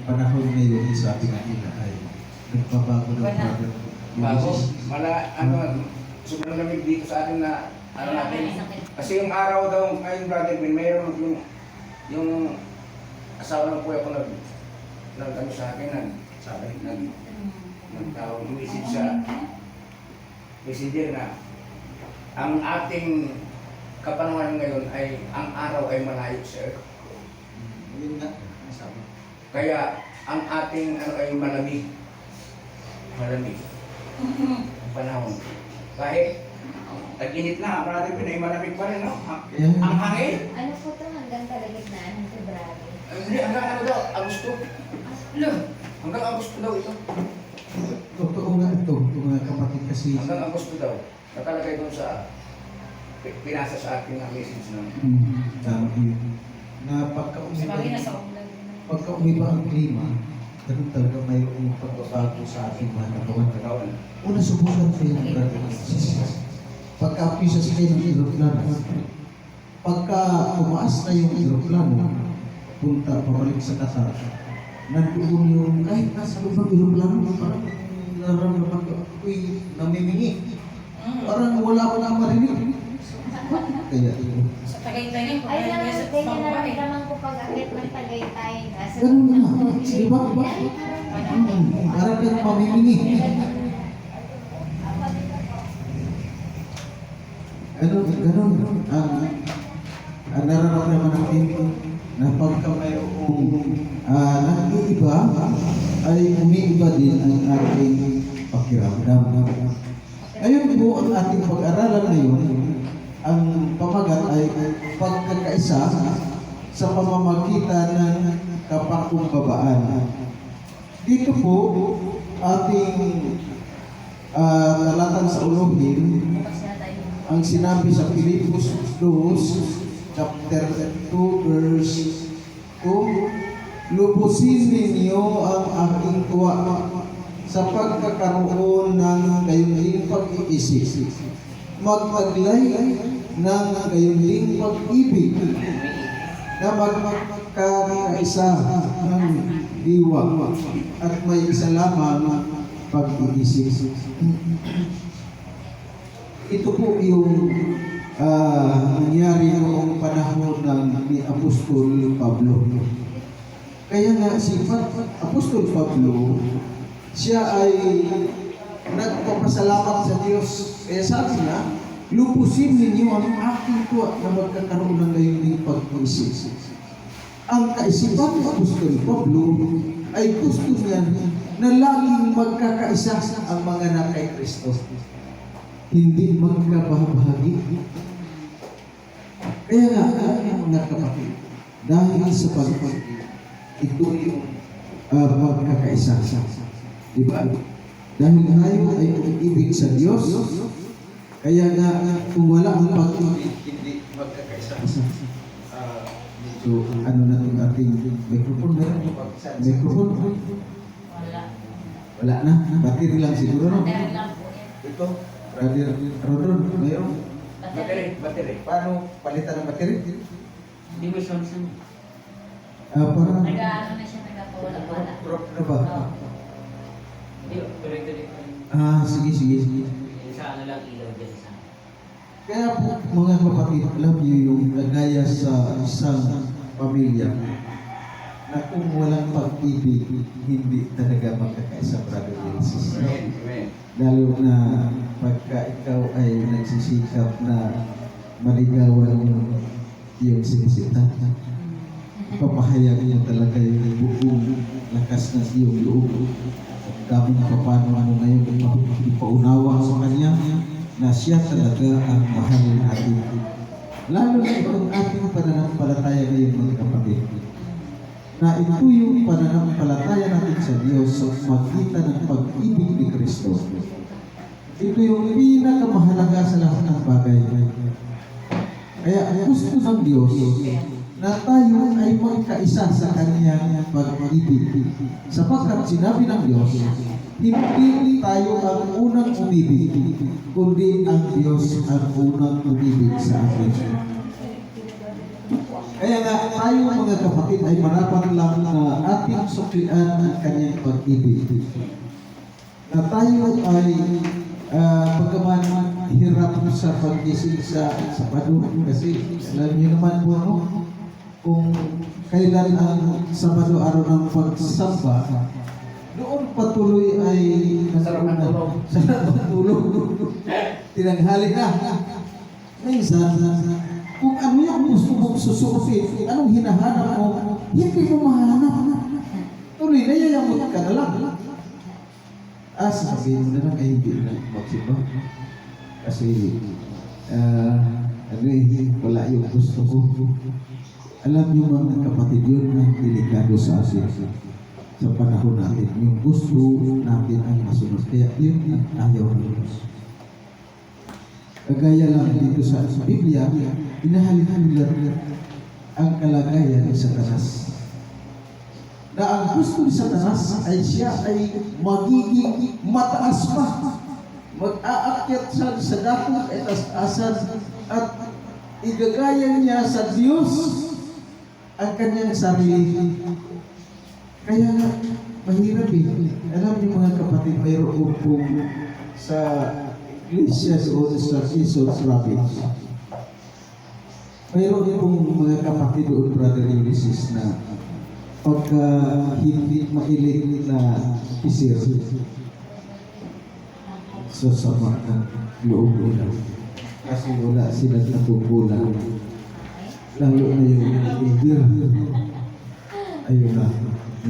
panahon ngayon, sabi nga nila ay nagpabago ng brother. Bago, sobrang lamig dito sa atin na natin. Kasi yung araw daw, ayun brother Bin, mayroon yung asawa ng kuya ko nag sa akin, nagtawag message sa messenger na ang ating kapanahon ngayon ay ang araw ay malayo sa earth. Yun nga, sabi. Kaya ang ating ay malamig ang panahon. Kahit tag-init na, brother Bin, ay malamig pa rin, no? Ang hangin. Ano po ito hanggang kalagitnaan ng February? Hindi, hanggang ano daw, Agosto. Hanggang Agosto daw ito. Totoo nga ito, mga kapatid kasi. Hanggang Agosto daw. Nakalagay doon sa pinasa sa akin na message na. Tama yun. Na pagka-uwi ba ang klima, ganun talaga mayroong pagbabago sa ating mga katawan. Una, subukan kayo ng brother. Pagka-pisa kayo ng aeroplano, pagka umaas na yung aeroplano, punta, pabalik sa Qatar, nandoon yung, kahit nasa lubang aeroplano, parang nararamdaman ko, ako'y namimingi. Parang wala na marinig. Kaya yun. Sa Tagaytay Ay, ganyan naramdaman ko pag-akit ng Tagaytay. Ganun na. Di ba? Parang kang mamimini. Ganun. Ang nararamdaman natin na pagka mayroong nag-iiba ay umiiba din ang ating pakiramdam. Ngayon po ang ating pag-aralan ngayon, ang pamagat ay pagkakaisa sa pamamagitan ng kapakumbabaan. Dito po ating talatang sa uluhin ang sinabi sa Pilipos 2, chapter 2, verse 2, lubusin ninyo ang aking tuwa sa pagkakaroon ng kayuling pag-iisip. Magtaglay ng kayuling pag-ibig na magkakaisa ng diwa at may isa lamang pag-iisip. Ito po yung nangyari noong panahon ng Apostol Pablo. Kaya nga si Apostol Pablo, siya ay nagpapasalamat sa Diyos. Kaya sabi na, lubusin ninyo ang aking tuwa na magkakaroon ng gayon pag-isip. Ang kaisipan ni Apostol Pablo ay gusto niya na laging magkakaisa ang mga anak kay Kristo. Hindi magkabahagi. Kaya nga, mga kapatid, dahil sa pag-ibig, ito yung magkakaisa. Diba? Dahil tayo ay umiibig sa Diyos, kaya nga kung wala ang pag-ibig, hindi magkakaisa. So, ano na itong ating microphone? Microphone? Wala na? Battery lang siguro, no? Ito, Brother Rodon, mayroon? Battery. Paano palitan ng battery? Hindi mo siya Parang Nag-ano na siya, nagkawala-wala. drop na ba? Sige. Sige. Sa ano lang ilaw dyan sa... Kaya po, mga kapatid, alam niyo yung nagaya sa isang pamilya na kung walang pag-ibig, hindi talaga magkakaisa, brother and sister. Amen. Lalo na pagka ikaw ay nagsisikap na maligawan yung sinisita. Ipapahayag niya talaga yung buong lakas ng iyong loob. At dami na paano ngayon ipaunawa sa kanya na siya talaga ang mahal natin. Lalo na itong ating pananampalataya ngayon, mga kapatid. Na ito yung pananampalataya natin sa Diyos sa magitan ng pag-ibig ni Kristo. Ito yung pinakamahalaga sa lahat ng bagay. Kaya gusto ng Diyos na tayo ay magkaisa sa Kanyang pag-ibig. Sapagkat sinabi ng Diyos, hindi tayo ang unang umibig, kundi ang Diyos ang unang umibig sa atin. Kaya nga tayo mga kapatid ay marapat lang na ating suklian ang kanyang pag-ibig. Na tayo ay pagkaman hirap sa pag-isig sa Sabado kasi alam niyo naman po no, kung kailan ang Sabado araw ng pagsamba, doon patuloy ay Sarap ang tulog. Sarap ang tulog. Tinanghali na. Minsan, kung ano yung gusto mong susuotin, anong hinahanap mo, hindi mo mahanap. Tuloy na yayamot ka na lang. Sabihin mo na lang, ay hindi na magsimba. Kasi, wala yung gusto ko. Alam niyo mga kapatid, yun ang delikado sa atin. Sa panahon natin, yung gusto natin ang masunod. Kaya yun ang ayaw ng Diyos. Kagaya lang dito sa Biblia, inahalin-halin ang kalagayan ni Satanas. Na ang gusto ni Satanas ay siya ay magiging mataas pa. Mag-aakyat siya sa dakong etaas-asan at igagaya niya sa Diyos ang kanyang sarili. Kaya nga, mahirap eh. Alam niyo mga kapatid, mayroon po sa Iglesia doon sa Jesus Province. Mayroon pong mga kapatid doon, Brother Ulysses, na pagka hindi makilig na pisir, sasama ng loob nila. Kasi wala silang natutunan. Lalo na yung igir. Ayun na,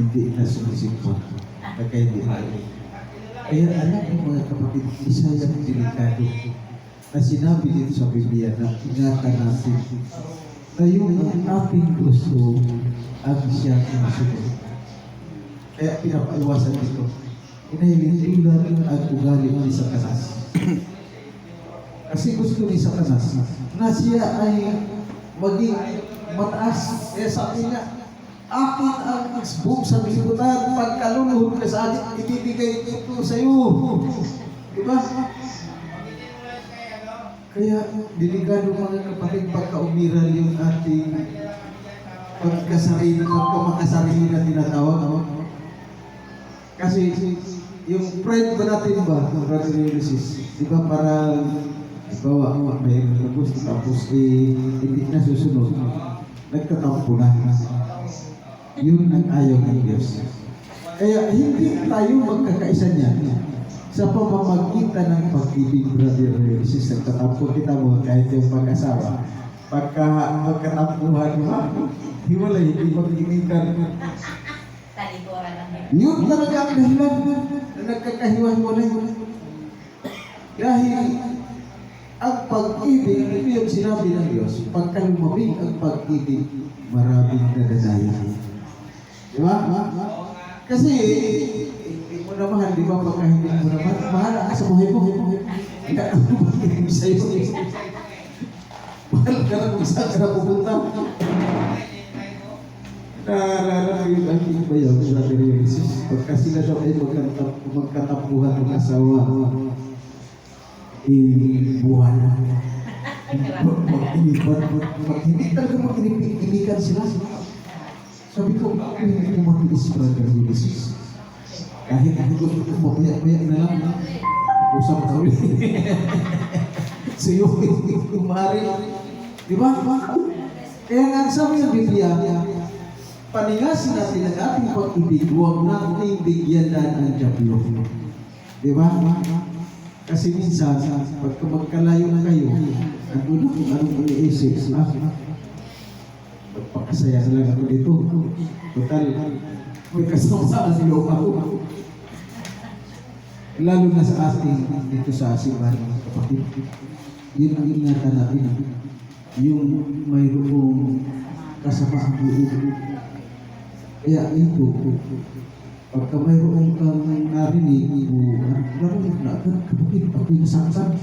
hindi na sumisikot. Kaya hindi makilig. Kaya alam mo mga kapatid, isa yung delikado na sinabi dito sa Biblia na ingatan natin na yung ating gusto ang siyang masunod. Kaya pinapaiwasan dito, inahilintulan ang ugali ni Satanas. Kasi gusto ni Satanas na siya ay maging mataas. Kaya sabi niya, akin ang buong sanlibutan, pagkaluluhod ka sa akin, ibibigay ito sa iyo. Diba? Kaya, delikado mga kapatid, pagka-umiral yung ating pagkamakasarili na tinatawag. Kasi, yung pride ba natin ba, ng Brother Ulysses, di ba parang, ibawa, mayroon na gusto, tapos hindi na susunod, nagtatampo na. Yun ang ayaw ng Diyos. Kaya hindi tayo magkakaisa niyan sa pamamagitan ng pag-ibig, Brother Ulysses. Nagtatampo kita mo kahit yung pag-asawa. Pagka magkatampuhan mo, hiwalay, hindi mag-imikan. Talikuran lang yun. Yun talaga ang dahilan na nagkakahiwa-hiwalay. Dahil ang pag-ibig, ito yung sinabi ng Diyos, pagka lumabing ang pag-ibig, maraming nadadaya. Diba? Kasi, hindi mo na mahal, di ba? Pagka hindi mo na mahal, mahala ka sa buhay mo. Hindi ka naman mag-ibig sa'yo. Mahal ka lang kung saan ka na pupunta. Nararang yung aking bayaw, Brother Ulysses. Pagka sila daw ay magkatapuhan ng asawa, buwan na. Hindi talaga mag-inipikan sila. Sabi ko, hindi ko matiis, Brother Ulysses. Kahit gusto ko mapaya-paya na lang, usap na ulit. Sa'yo, kumari. Diba? Kaya nga sabi ng Biblia, paningasin natin ang ating pag-ibig, huwag natin bigyan ang Diablo. Diba? Kasi minsan, pagka magkalayo na kayo, ang ulo kung anong iniisip, magpakasaya na lang ako dito. Total, may kasama ang loob ako. Lalo na sa ating dito sa simbahan mga kapatid. Yun ang ingatan natin. Yung mayroong kasama ang buo. Kaya ito, pagka mayroong kang narinig o narinig na kapatid, ako'y nasaktan.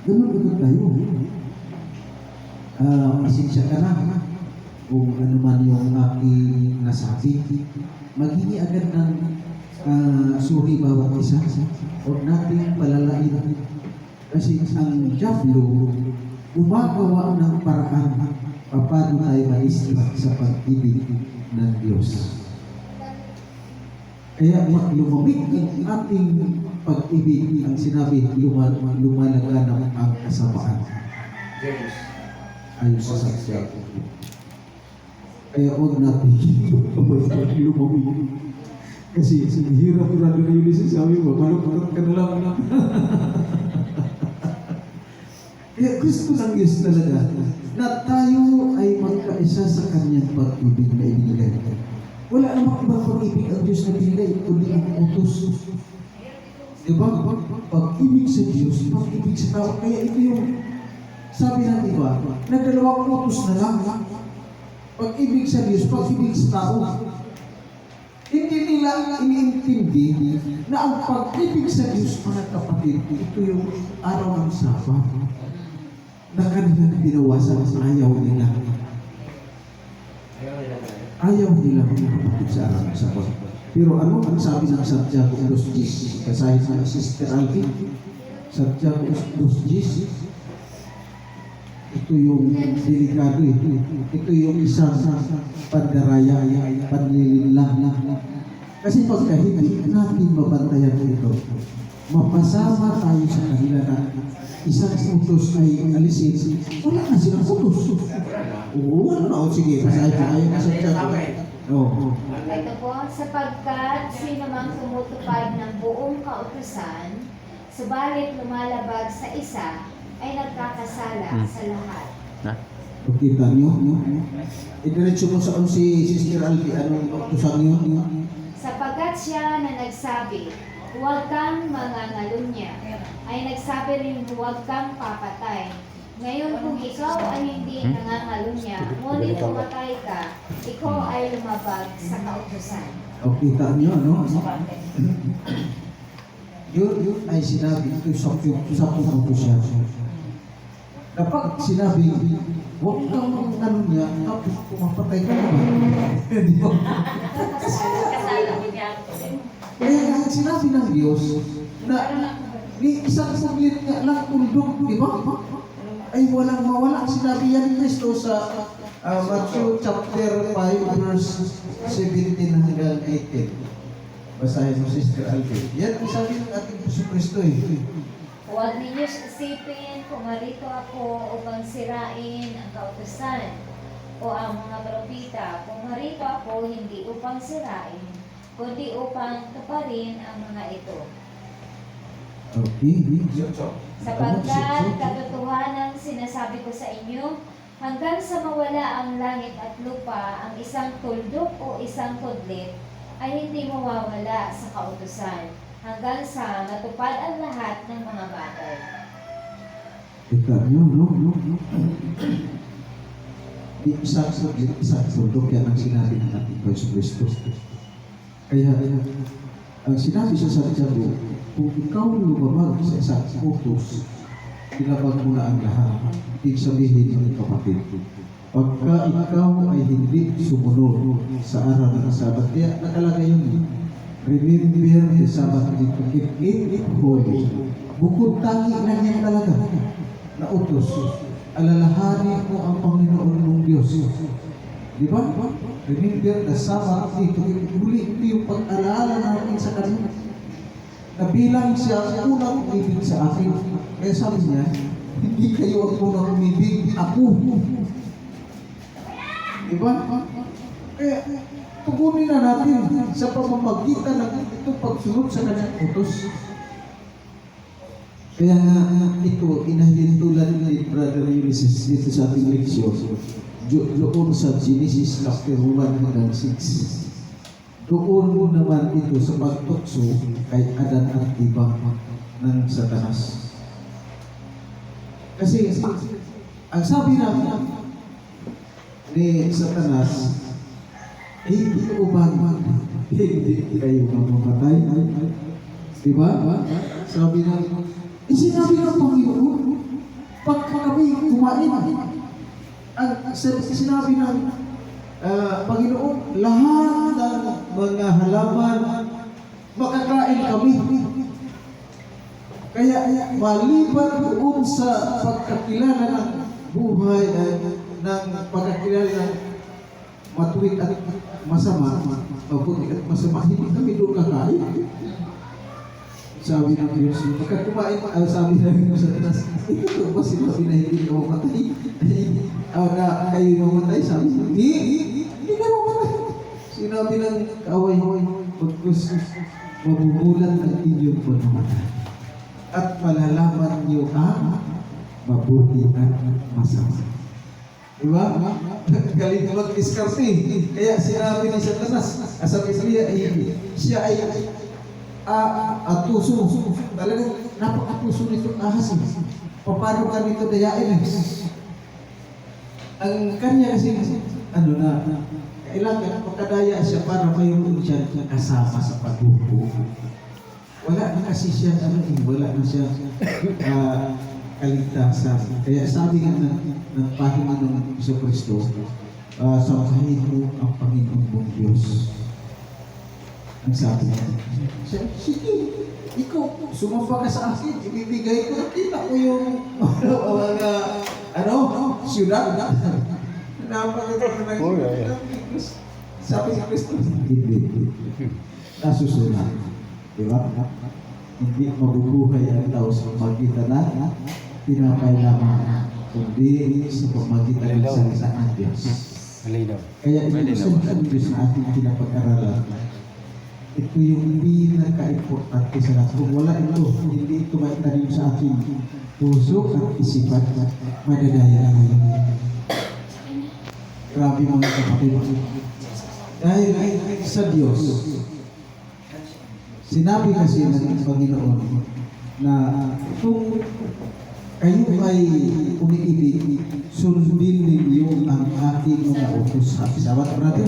Ganun agad tayo. Pasensya ka na. Kung ano man yung aking nasabi, maghingi agad ng suri bawat isa. Huwag natin palalain. Kasi ang Diablo gumagawa ng paraan paano tayo ma-distract sa pag-ibig ng Diyos. Kaya lumamig ang ating pag-ibig, ang sinabi, lumalaganap ang kasamaan. James. Ayon sa Santiago. Kaya huwag natin lumamig. Kasi hirap na yun sabi mo, malupot ka na lang. Kaya gusto ng Diyos talaga na tayo ay magkaisa sa Kanyang pag-ibig na ibinigay. Wala namang ibang pag-ibig ang Diyos na binigay, kundi ang utos. Diba? Pag-ibig sa Diyos, pag-ibig sa tao. Kaya ito yung sabi ng iba, nagdalawang utos na lang. Pag-ibig sa Diyos, pag-ibig sa tao. Hindi nila iniintindi na ang pag-ibig sa Diyos, mga kapatid, ito yung araw ng Sabat na kanilang binawasan sa ayaw nila. Ayaw nila mga kapatid sa araw ng Sabat. Pero ano ang sabi ng Santiago 2:10? Kasahin ng Sister Alvin, Santiago 2:10, ito yung delikado ito. Ito yung isang pandaraya, panlilinlang. Kasi pagka hindi natin mabantayan ito, mapasama tayo sa kanila na isang utos ay alisin. Wala na silang utos. Oo, ano na? Sige, pasahin na kayo sa Santiago. Oo. Ito po, sapagkat sino mang tumutupad ng buong kautusan, subalit lumalabag sa isa, ay nagkakasala sa lahat. Kita niyo? Idiretso mo sa si Sister Albi, anong utusan niyo? Sapagkat siya na nagsabi, huwag kang mangangalunya, ay nagsabi rin huwag kang papatay. Ngayon kung ikaw ay hindi nangangalunya, ngunit pumatay ka, ikaw ay lumabag sa kautusan. O kita niyo, no? Yun ay sinabi ito sa utusan. Kapag sinabi, huwag kang mangangalunya, tapos pumapatay ka naman. Di ba? Kaya sinabi ng Diyos na ni isang saglit nga lang uldog, di ba? Ay walang mawala. Sinabi yan ni Kristo sa Matthew chapter 5 verse 17 hanggang 18. Basahin mo, Sister Alvin. Yan ang sabi ng ating Kristo eh. Huwag ninyong isipin kung marito ako upang sirain ang kautusan o ang mga propeta. Kung marito ako hindi upang sirain, kundi upang tuparin ang mga ito. Okay. Sapagkat katotohanan sinasabi ko sa inyo, hanggang sa mawala ang langit at lupa, ang isang tuldok o isang tudlit ay hindi mawawala sa kautusan, hanggang sa matupad ang lahat ng mga bagay. Ika, no. Di isang tuldok yan ang sinabi ng ating Kristo. Kaya, ang sinabi sa Santiago, kung ikaw lumabag sa isang utos, ilabag mo na ang lahat. Ibig sabihin ng kapatid, pagka ikaw ay hindi sumunod sa araw ng Sabat, kaya nakalagay yun. Remember the Sabbath to keep it holy. Bukod tangi na yan talaga na utos. Alalahanin mo ang Panginoon ng Diyos. Di ba? Remember the Sabbath to keep it holy. Ito yung pag-alala natin sa Kanya. Nabilang siya ang unang umibig sa akin. Kaya sabi niya, hindi kayo ang unang umibig, ako. Diba? Kaya, tugunin na natin sa pamamagitan ng itong pagsunod sa kanyang utos. Kaya nga, ito, inahilintulan ni Brother Ulysses dito sa ating leksyon. Doon sa Genesis chapter 1 hanggang 6. Doon naman ito sa pagtukso kay Adan at Eva ng Satanas. Kasi ang sabi namin ni Satanas, hindi ko ba hindi kayo mamamatay? Diba? Sabi namin, sinabi ng Panginoon, pagka kami kumain, ang sinabi ng Panginoon, lahat ng mga halaman, makakain kami. Kaya maliban doon sa pagkakilala ng buhay ay ng pagkakilala ng matuwid at masama, mabuti at masama, hindi kami doon kakain. Sabi ng Diyos, pagka kumain, sabi ng Diyos sa taas, ito ba sinabi na hindi ka mamatay? Na kayo mamatay? Sabi niya, hindi ka mamatay. Sinabi ng kaaway, pagkus, mabubulan ang inyong pagmamatay. At malalaman niyo ang mabuti at masama. Diba? Galing na mag-diskarte. Kaya sinabi ni Satanas, sa Biblia, siya ay atuso. Talagang napakatuso nito ahas. Paano ka nito dayain? Ang kanya kasi, kailangan pagkadaya siya para mayroon siya kasama sa pagbubuo. Wala na kasi siya, wala na siya kaligtasan. Kaya sabi nga ng pahina ng Iso Kristo, samsahin mo ang Panginoon mong Diyos. Ang sabi niya, sige, ikaw, sumamba ka sa akin, ibibigay ko, kita ko yung siyudad. Sabi ni Kristo, hindi. Nasusunod. Diba? Hindi mabubuhay ang tao sa pamagitan na tinapay lamang, kundi sa pamagitan ng salita ng Diyos. Kaya ito sa Diyos na ating pinapag-aralan, ito yung pinaka-importante sa lahat. Kung wala ito, hindi ito maitanim sa ating puso at isipan, madadaya ang grabe mga kapatid. Dahil sa Diyos, sinabi kasi ng Panginoon na kung kayo ay umiibig, sundin ninyo ang aking mga utos. Sabat, brother?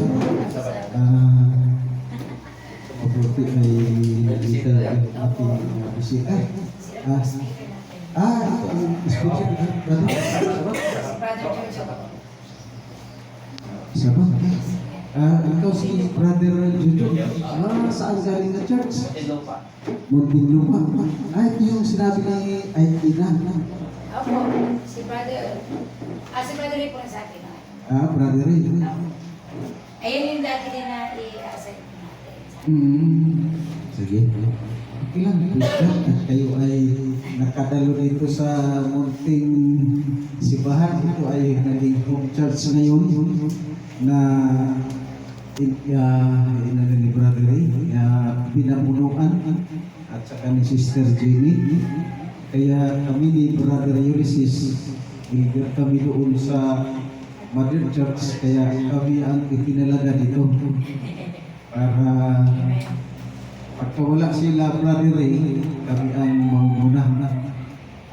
Mabuti ay dito ang ating bisita. Ito ang spiritual brother. Sabat? Ikaw si Brother Jojo. Saan galing na church? Muntinlupa. Ito yung sinabi ni Ina. Opo, si Brother Ray po sa akin. Brother Ray. Ayun yung dati din na i-assign natin. Sige. Okay lang. At kayo ay nakadalo rito sa munting sibahan. Ito ay naging home church ngayon na ni Brother Ray, pinamunuan at saka ni Sister Jenny. Kaya kami ni Brother Ulysses, kami doon sa Mother Church, kaya kami ang itinalaga dito para pagka wala sila Brother Ray, kami ang